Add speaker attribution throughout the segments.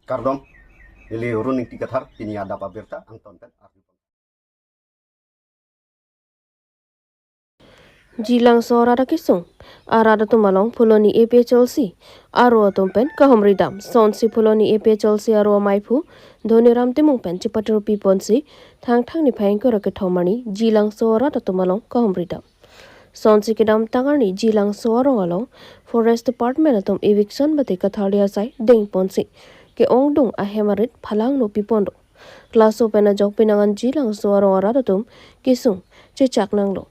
Speaker 1: Kardom, ili runing tikathar ini ada pabirta angton pen.
Speaker 2: Jilang sora da kisung arada tumalong puloni epe cholsi aro tumpen kahomridam sonsi puloni epe cholsi aro maipu dhoniram timung pen chipatro piponsi thang ni phayengko rake thomani jilang sora da tumalong kahomridam sonsi kedam tangarni jilang sora along forest department atom eviction bate kathalia sai deng ponsi ke ongdung ahemarit phalang no pipondo klaso pena jok pinangan jilang sora arada tum kisung chechak nanglo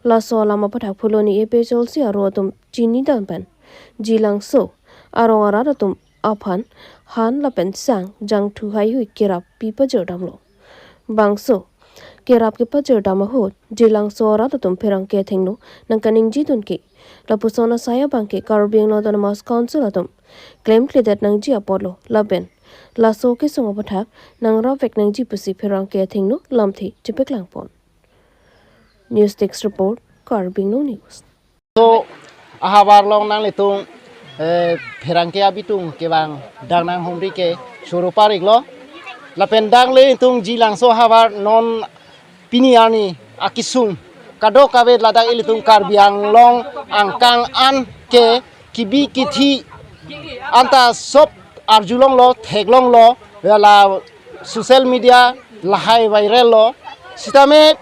Speaker 2: Laso lama pathak puloni epe cholsi aro tum chini dampan jilang so aro arada tum aphan han lapen sang jang thu hai hui kirap pipa jodamlo bangso kirap ke pa jodama hot jilang so arada tum pherang ke thengno nangkaning jidun ke lapusona saya bangke Karbi Anglong autonomous council atum claim that nang ji apolo laben laso ke songa pathak nang ra vek nang ji pusi pherang ke thengno lamthi chipek langpon News Text Report, Karbi Anglong News.
Speaker 3: So, ahabar long nang litung perangke abitung ke bang dang nang humri ke suruh parik lo. Lapen dang le litung jilang so habar non piniani akisung kado kabe ladang ilitung Karbi Anglong angkang an ke kibi kiti anta sop arjulong lo theglong lo la social media lahai viral lo sitame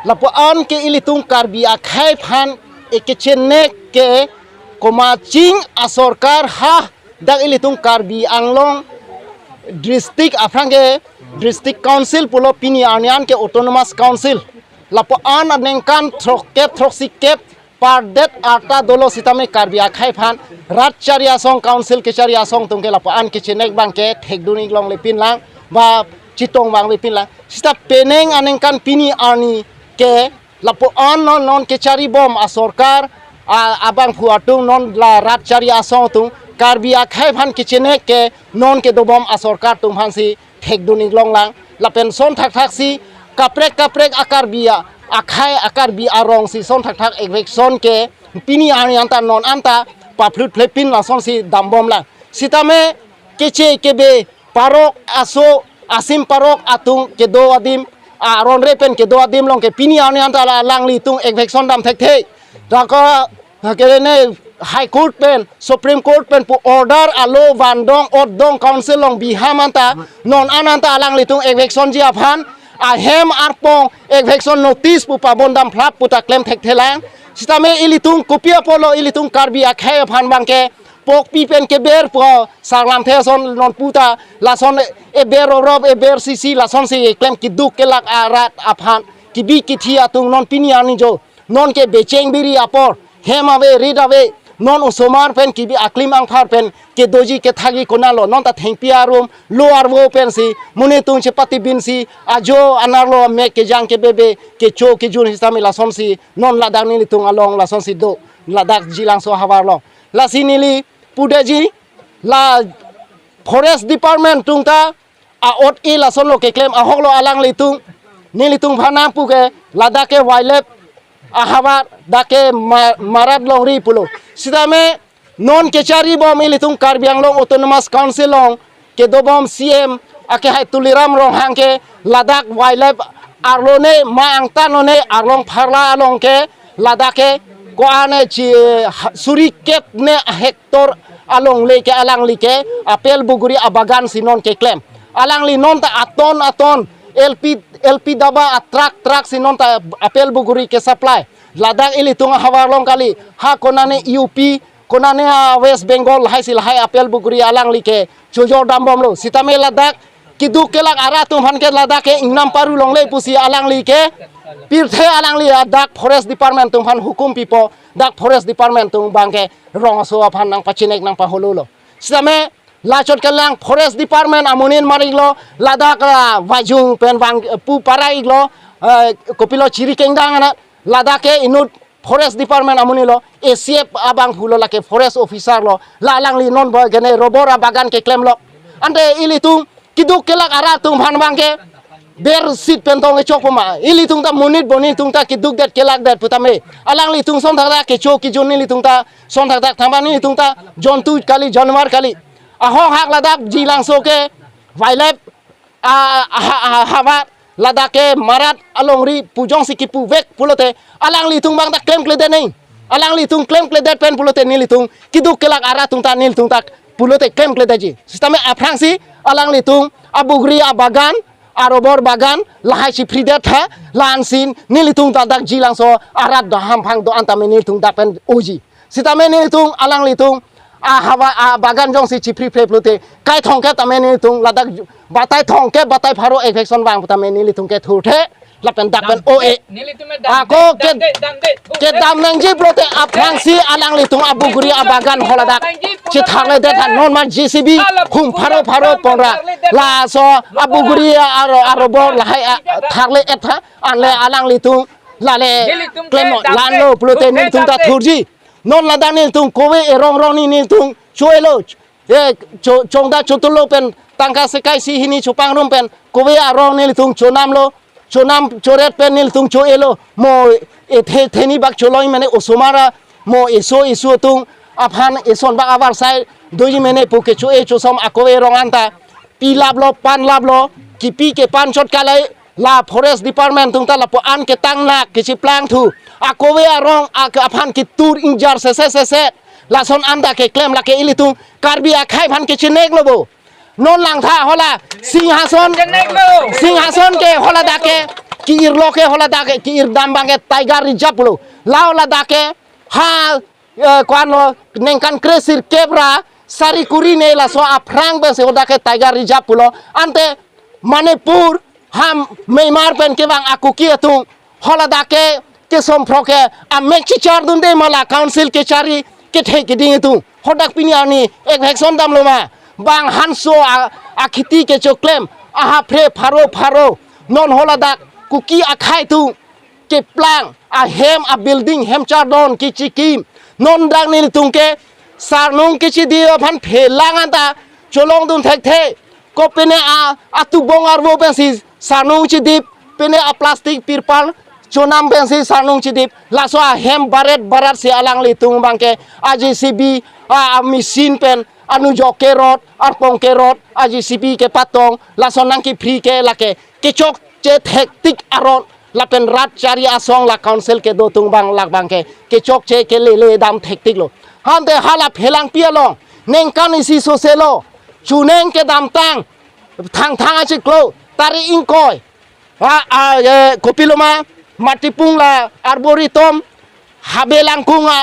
Speaker 3: lapuan ke ilitung Karbi akhai phan ekechenek ke komaching asorkar ha dak ilitung Karbi Anglong district afrange district council pulo pini anian ke autonomous council lapuan anengkan trosikep pardet arta dolo sitame Karbi akhai phan rat charia song council ke charia song tungke lapuan ke chenek bangke thekduni long lepin lang ba chitong bang lepin lang sita peneng anengkan pini ani ke lapuan non ke cari bom asorkar abang puatung non la rat cari asong tung Karbi akhai phan ke chenek ke non ke do bom asorkar tung phan si thekduni long lang lapen son thak si kaprek akarbia akhai akarbi arong si son thak ekvek son ke pini ani anta non anta paplut plepin la son si dambom lang sitame kece kebe parok aso asim parok atung ke do adim ron repen ke do adim long ke pini ani anta lang litung ekvekson dam thek the dako hakene high court pen supreme court pen pu order alo vandong odong council long biham anta non ananta lang litung ekvekson ji aphan a hem arpong ekvekson notice pu pabon dam phlap pu ta claim thek thelang sitame ilitung kopia polo ilitung Karbi akhai aphan bangke pok pi pen ke ber po sanglam the son non puta la son e ber rob e ber sisi la son si klem kiduk ke lak arat aphan kibi kithia tung non piniani jo non ke becheng biri apor hem ave rid ave non usomar pen kibi aklim ang phar pen ke doji ke thagi konalo non ta thengpia room loar wo pen si mune tung che pati bin si ajo anarlo me ke jang ke bebe ke cho ke jun hisami la son si non la dang ni tung along la son si do la dak jilang so havar lo la sinili pudaji la forest department tungta a ot i la son lo ke claim a hoklo alang litung ni litung phana pu ke ladake wildlife a hawa dake marat long ri pulo sidame non ke chari bom ilitung Karbi Anglong autonomous council long ke do bom cm ake hai tuliram rong hangke ladak wildlife arlone ma angtanone arlong pharla along ke ladake ko ane chi suri kep ne hektor along leke alang like apel buguri abagan sinon ke claim alang li non ta aton LP daba atrak sinon ta apel buguri ke supply ladak ili tunga hawarlong kali ha konane UP konane West Bengal hai sil hai apel buguri alang like chojor dambom lo sitame ladak kiduk kelak ara tum han ke ladak ke ingnam paru long le pusi alang like pirthe alang li dak forest department tum han hukum pipo dak forest department tung bangke rong so aphan nang pachinek nang paholulo sitame lachot kelang forest department amunin mariglo ladak la wajung pen bang pu paraiglo kopilo chiri kengdang ana ladake inut forest department amunilo ACF abang hulo lake forest officer lo lalang li non boy gene robora bagan ke claim lo ande ilitung kiduk kelak ara tung bhan bangke ber sit pentong chok puma ili tung ta munit boni tung ta kiduk dat kelak dat putame alang li tung son thak ke chok ki jonni li tung ta son thak thambani tung ta jontu kali janwar kali ahong hak ladak jilang soke vailep hawa ladake marat alongri pujong sikipu vek pulote alang litung bang tak klaim klede nei alang litung klaim klede pen pulote ni litung kiduk kelak ara tung ta nil tung tak pulote klaim klede ji sisteme aprangsi alang litung abugri abagan arobor bagan lahai si frida tha lansin nilitung tadak jilang so arat do hampang do antame nilitung dapen uji sitame nilitung alang litung hawa bagan jong si chipri plute kai thongke tame nilitung ladak batai thongke batai pharo infection bang tame nilitung ke thurthe lapen dapen oe ako ke dam nangji plute aprangsi alang litung abuguri abagan holadak ci tharle det non man GCB hum pharo ponra la so abuguri arobor lahai tharle etha anle alang litung lale klemo lano plute nilitung ta thurji non ladang nilitung kowe rong ni nilitung choelo chongda chotulo pen tangka sekai si hini chupang rum pen kowe arong nilitung chonam lo chonam choret pen nilitung choelo mo theni bak choloi mane osomara mo iso tung aphan ison bak abar sai doji mene puke choe chosom akowe rong anta pilab lo pan lab lo kipi ke pan shot kalai la forest department tung ta la po an ke tang na ke chi plang thu akowe arong aphan ki tur injar se la son anda ke claim la ke ilitung karbi akhai phan ke chinek lobo non lang tha hola singhason ke hola dake ki irlo ke hola dake ki ir dam bange tiger reserve lo lao la dake ha kwano nengkan kresir kebra sari kurine la so aprang be se hoda ke tiger reserve lo ante manipur ham meimar pen ke bang aku ki atung hola dake ke somproke a mekchi char dunde mala council ke chari ke the ke ding tu hodak piniani ek hekson dam lo ma bang hanso akhiti ke choklem aha phe pharo non hola dak kuki akhai tu ke plang a hem a building hem chardon ki chikim non dang ni tung ke sarnung ke chi dio phan phelang anta cholong dun thek the ko pene atu bongar bo pensi sarnung chi dip pene a plastic pirpal chonam pensi sarnung chi dip laso a hem barat si alang li tung bangke AJCB a machine pen anu jo kerot arpong kerot AJCB ke patong laso nang ki free ke lake ke chok che hektik aron lapen rat cari asong la council ke do tung bang lak bang ke chok che ke le dam hektik lo hande hala phelang pia long neng kan isi soselo chuneng ke dam tang achi klo tari ingkoi kopiloma matipung la arboretum habelangkunga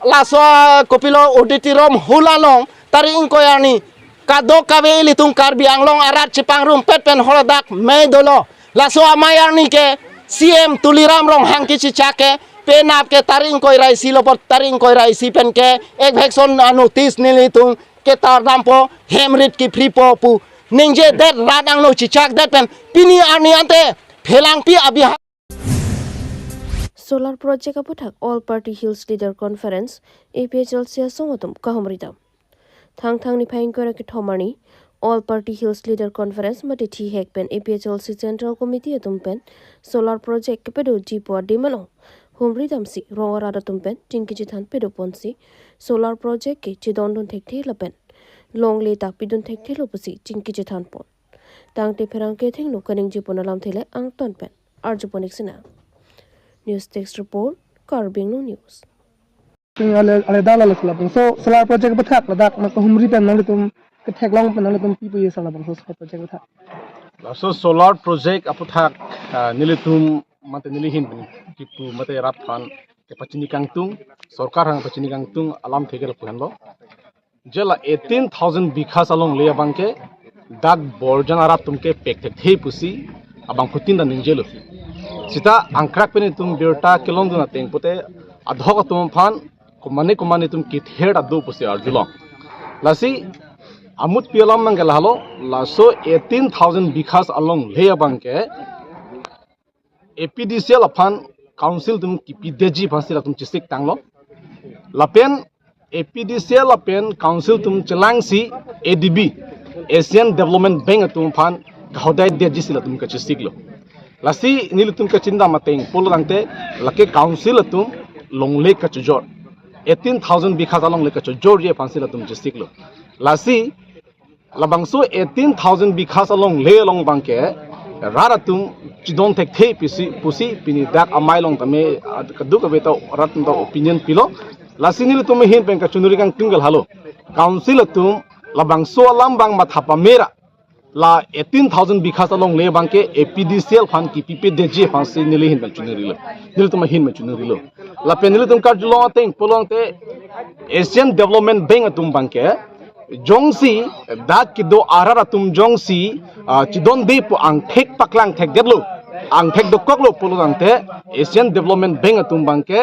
Speaker 3: laso kopilo auditorium hulalong tari ingkoi ani kado kabe litung Karbi Anglong arat cipang rum pet pen holodak me dolo laso amayar ni ke CM tuliram rong hangki cicake penap ke taring koi raisi lopot taring koi raisi pen ke ek vekson notice ni litung ke tar dampo hemrit ki free pu ningje det radang no cicak det pen pini ani ante phelang pi abi
Speaker 2: solar project aputhak all party hills leader conference APHLC songotum kahomridam thang ni phain kora ke thomani all party hills leader conference mati thi hek pen APHLC central committee atum pen solar project ke pedo jipo dimalo homridam si rongara atum pen tingki jithan pedo ponsi solar project ke chidondon thekthi lapen long le ta pidon thekthi lopusi tingki jithan pon tangte pherang ke thing no kaning jipon alam thele ang ton pen arjuponik sina news text report Karbi Anglong news
Speaker 4: ale dalal salabang so solar project bathak ladak na humri pen nang tum ke theklong pen nang tum pipu ye salabang so solar project bathak
Speaker 5: so solar project aputhak nilitum mate nilihin pipu mate rap khan ke pachini kangtung sarkar hang pachini kangtung alam thegel puhanlo jela 18000 bikhas along le bangke dak borjan arap tumke pek thei pusi abang putin da ninjelo sita angkrak pen tum berta kilong duna teng pote adhok tum phan kumane tum kit head adu pusi arjulong lasi amut pialam mangel halo laso 18000 bikhas along le bangke APDCL aphan council tum kipideji phasila tum chisik tanglo lapen APDCL lapen council tum chelangsi ADB Asian Development Bank tum phan khodai deji sila tum kachisik lo lasi nil tum kachinda mateng polrangte lake council tum longle kachujor 18000 bikhas along le kachujor ye phasila tum chisik lo lasi labangso 18,000 bikhas along le along bangke raratum chidon tek the pusi pini dak amai long tame kadu ka beta ratum da opinion pilo lasi ni tum hin pen ka chunuri kang tinggal halo council tum labangso lambang mathapa mera la 18,000 bikhas along le bangke APDCL fan ki PPDJ fan se nile hin ben chunuri lo nile tum hin ben chunuri lo la pen nile tum ka julong teng polong te Asian Development Bank atum bangke jongsi dak kido arara tum jongsi chidon be po ang thek paklang thek deblo ang thek dokok lo polong te Asian Development Bank atum bangke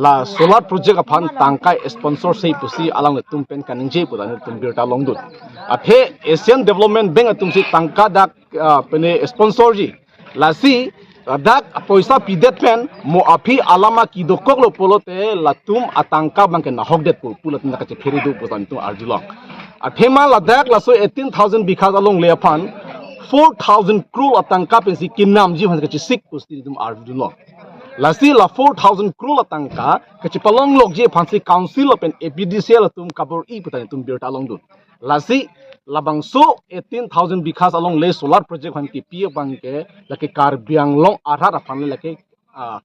Speaker 5: la solar project aphan tangkai sponsor sei pusi alang tum pen kaningje pu dan tum birta longdut athe Asian Development Bank atum si tangka dak pene sponsor ji lasi dak poisa pidet pen mo api alama ki dokok lo polote latum atangka bangke na hokdet pu pulat na kache pheri du putan tu arjulok athema ladak laso 18,000 bikhas along le aphan 4,000 crore atangka pensi kinam ji bhan kache sik pusti dum arjulok lasi la 4,000 crore atangka kache palong lok je phansi council of an APDCL tum kabur I putan tum birta long du lasi labangso 18,000 bikhas along le solar project han ki pie bangke lake Karbi Anglong arar aphan lake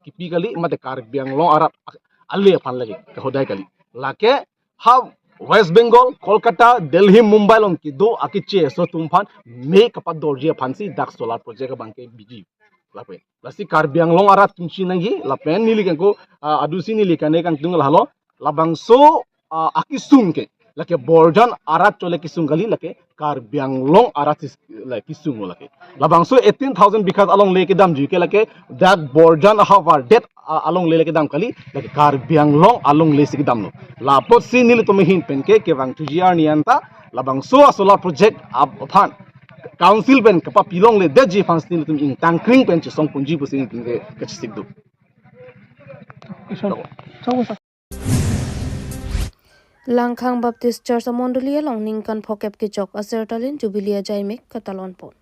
Speaker 5: kipi kali mate Karbi Anglong arar alle aphan lake hodai kali lake ha West Bengal Kolkata Delhi Mumbai long ki do akiche so tumfan me kapat dorje phansi dak solar project bangke biji lape lasi Karbi Anglong arar tumchi nangi lapen nili kanko adusi nili kane kang tungal halo labangso akisung ke lake borjan arat chole kisung gali lake Karbi Anglong arat like kisung lake labangso 18,000 bikhas along leke dam juke lake that borjan havar det along leke dam kali lake Karbi Anglong along lesik dam no la pot si nil to mehin penke ke wang tujiar nianta labangso solar project aphan council ben kapa pilong le deji fans nil tum ing tangkring pen song punji pusing tinge kachisik du
Speaker 2: Langkhang Baptist Church Mondolia long Ningkan Phokep ke chok Asertalin Jubilia Jaimek Katalon pon.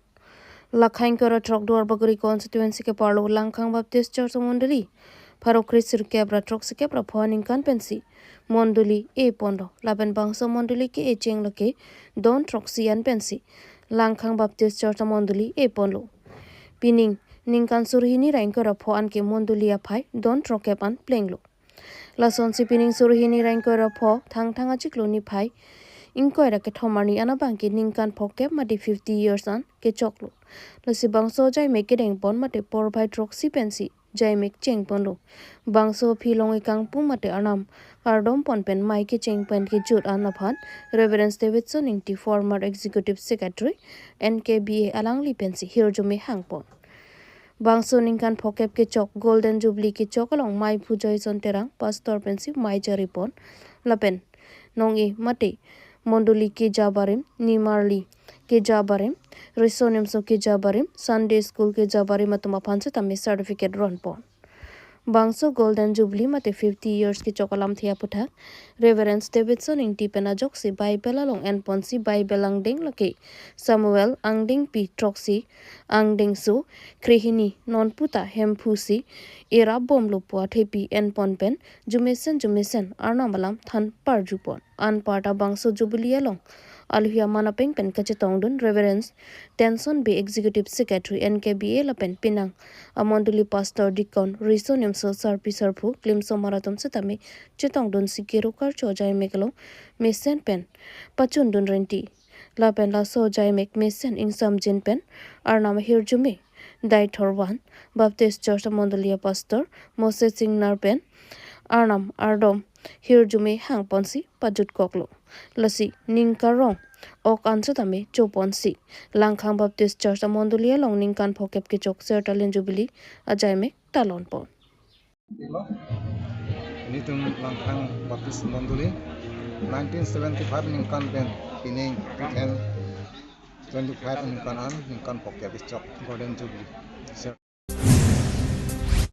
Speaker 2: Lakhain kara trok duar bagri constituency ke parlo Langkhang Baptist Church Mondoli. Paro Krisir kebra trok se kebra Ningkan pensi. Mondoli e pondo. Laben bangsa Mondoli ke e cheng lake don trok sian pensi. Langkhang Baptist Church Mondoli e ponlo. Pining Ningkan surhini rain kara phoan ke Mondoli aphai don trokepan plenglo. Lason si pining surhini rain kara pho thang achiklo ni phai inkoira ke thomani ana bangki ningkan phokep mati 50 years an ke choklo lasi bangso jai make deng pon mate por bhai troxi pensi jai make cheng ponlo bangso philong ikang pu mate anam kardom pon pen mai ke cheng pen ke jut an aphan Reverend Davidson ingti former executive secretary NKBA alangli pensi hirjome hangpon Bangso ningkan phokep ke chok Golden Jubilee ke chok along mai pujoi sonterang pastor pensi mai jaripon lapen nongi mate Mondoli ke jabarim Nimarli ke jabarim Risonim so ke jabarim Sunday school ke jabarim atuma phanse tamme certificate ron pon Bangso Golden Jubilee mate 50 years ke chokalam thia putha Reverend Davidson ingti pena joksi Bible along and ponsi Bible angding lake Samuel angding pi troxi angding su krihini non puta hempusi era bom lupwa thepi en ponpen jumesen arnamalam than parjupon an parta Bangso Jubilee along Alhia manapeng pen kachetongdun Reverend Tenson be Executive Secretary NKBA lapen pinang Amonduli Pastor Dikon Risonim so sarpi sarpu klimso maratom setame chetongdun sikero karcho jai mekalo mesen pen pachundun renti lapen la so jai mek mesen insam jin pen arnama hirjume Dai Thorwan Baptist Church Mondolia Pastor Moses Singh Narpen Arnam Ardom hirjume hangponsi pajut koklo lasi ningkarong ok ansatame choponsi Langkhang Baptist Church Mondolia long ningkan phokep ke chok Sertalin Jubilee ajaime talon pon
Speaker 6: Nitum Langkhang Baptist Mondoli 1975 ningkan ben pining 2025 ningkan an ningkan phokep ke chok Golden Jubilee